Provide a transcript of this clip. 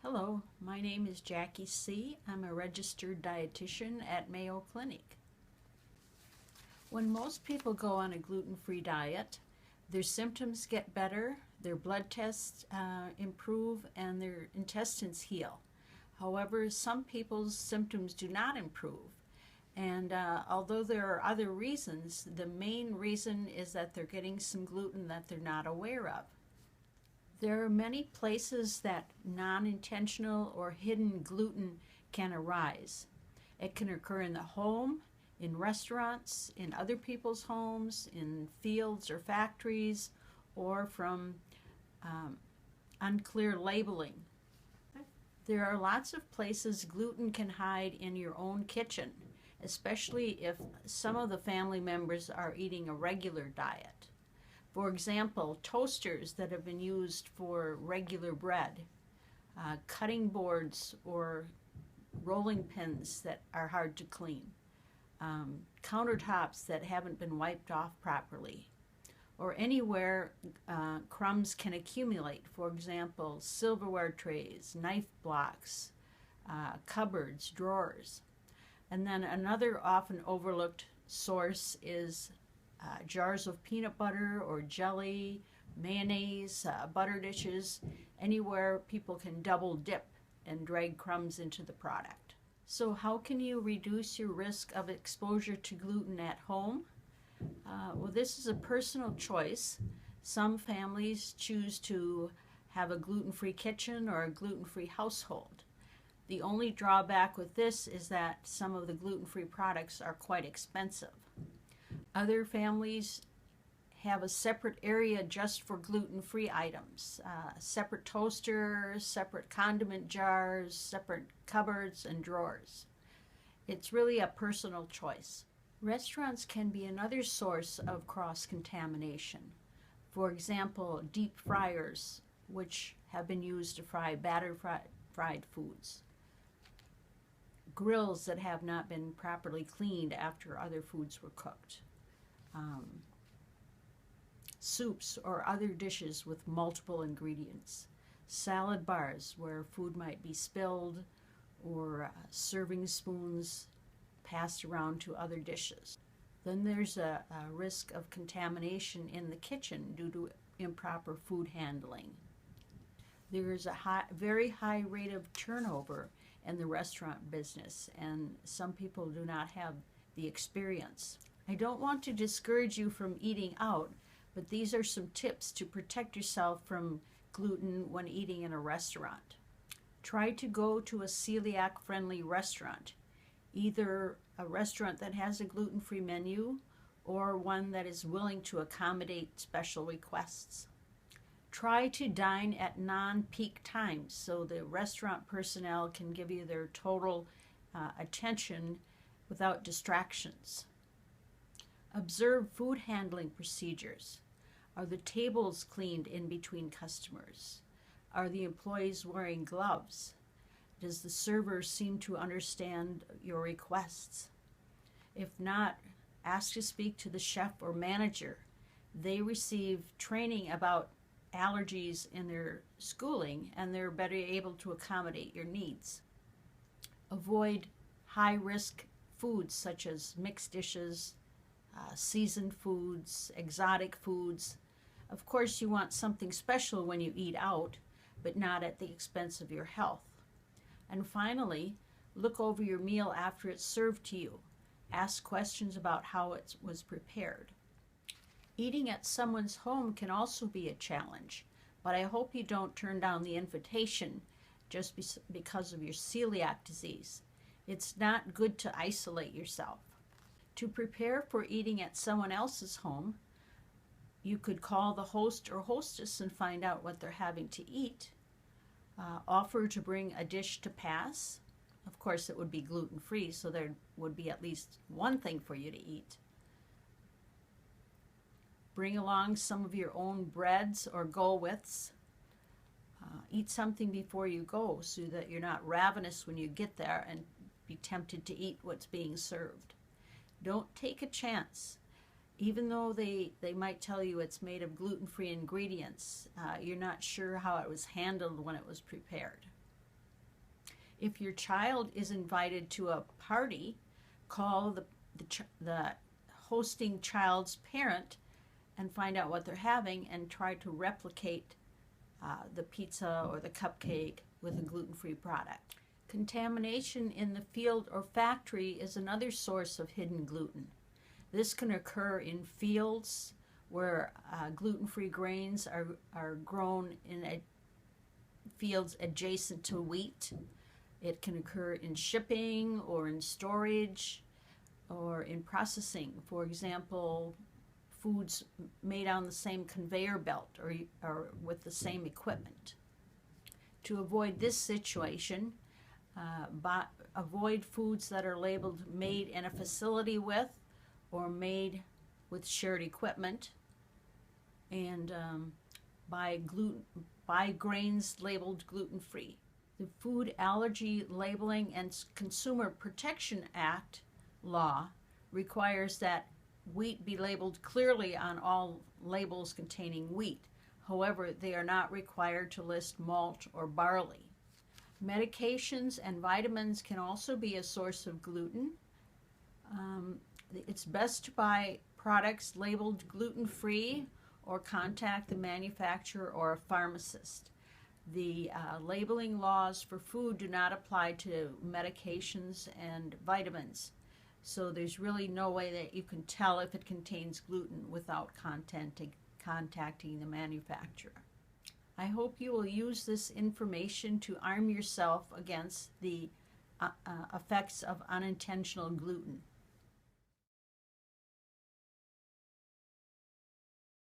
Hello, my name is Jackie See. I'm a registered dietitian at Mayo Clinic. When most people go on a gluten-free diet, their symptoms get better, their blood tests improve, and their intestines heal. However, some people's symptoms do not improve. And although there are other reasons, the main reason is that they're getting some gluten that they're not aware of. There are many places that non-intentional or hidden gluten can arise. It can occur in the home, in restaurants, in other people's homes, in fields or factories, or from unclear labeling. There are lots of places gluten can hide in your own kitchen, especially if some of the family members are eating a regular diet. For example, toasters that have been used for regular bread, cutting boards or rolling pins that are hard to clean, countertops that haven't been wiped off properly, or anywhere crumbs can accumulate. For example, silverware trays, knife blocks, cupboards, drawers. And then another often overlooked source is jars of peanut butter or jelly, mayonnaise, butter dishes, anywhere people can double dip and drag crumbs into the product. So how can you reduce your risk of exposure to gluten at home? Well, this is a personal choice. Some families choose to have a gluten-free kitchen or a gluten-free household. The only drawback with this is that some of the gluten-free products are quite expensive. Other families have a separate area just for gluten-free items, separate toasters, separate condiment jars, separate cupboards and drawers. It's really a personal choice. Restaurants can be another source of cross-contamination. For example, deep fryers, which have been used to fry fried foods. Grills that have not been properly cleaned after other foods were cooked. Soups or other dishes with multiple ingredients. Salad bars where food might be spilled, or serving spoons passed around to other dishes. Then there's a risk of contamination in the kitchen due to improper food handling. There is a very high rate of turnover in the restaurant business, and some people do not have the experience. I don't want to discourage you from eating out, but these are some tips to protect yourself from gluten when eating in a restaurant. Try to go to a celiac-friendly restaurant, either a restaurant that has a gluten-free menu or one that is willing to accommodate special requests. Try to dine at non-peak times so the restaurant personnel can give you their total attention without distractions. Observe food handling procedures. Are the tables cleaned in between customers? Are the employees wearing gloves? Does the server seem to understand your requests? If not, ask to speak to the chef or manager. They receive training about allergies in their schooling, and they're better able to accommodate your needs. Avoid high-risk foods such as mixed dishes, seasoned foods, exotic foods. Of course, you want something special when you eat out, but not at the expense of your health. And finally, look over your meal after it's served to you. Ask questions about how it was prepared. Eating at someone's home can also be a challenge, but I hope you don't turn down the invitation just because of your celiac disease. It's not good to isolate yourself. To prepare for eating at someone else's home, you could call the host or hostess and find out what they're having to eat. Offer to bring a dish to pass. Of course, it would be gluten-free, so there would be at least one thing for you to eat. Bring along some of your own breads or go-withs. Eat something before you go so that you're not ravenous when you get there and be tempted to eat what's being served. Don't take a chance. Even though they might tell you it's made of gluten-free ingredients, you're not sure how it was handled when it was prepared. If your child is invited to a party, call the hosting child's parent and find out what they're having and try to replicate the pizza or the cupcake with a gluten-free product. Contamination in the field or factory is another source of hidden gluten. This can occur in fields where gluten-free grains are grown in fields adjacent to wheat. It can occur in shipping or in storage or in processing. For example, foods made on the same conveyor belt or with the same equipment. To avoid this situation, avoid foods that are labeled made in a facility with or made with shared equipment, and buy grains labeled gluten-free. The Food Allergy Labeling and Consumer Protection Act law requires that wheat be labeled clearly on all labels containing wheat. However, they are not required to list malt or barley. Medications and vitamins can also be a source of gluten. It's best to buy products labeled gluten-free or contact the manufacturer or a pharmacist. The labeling laws for food do not apply to medications and vitamins, so there's really no way that you can tell if it contains gluten without contacting the manufacturer. I hope you will use this information to arm yourself against the effects of unintentional gluten.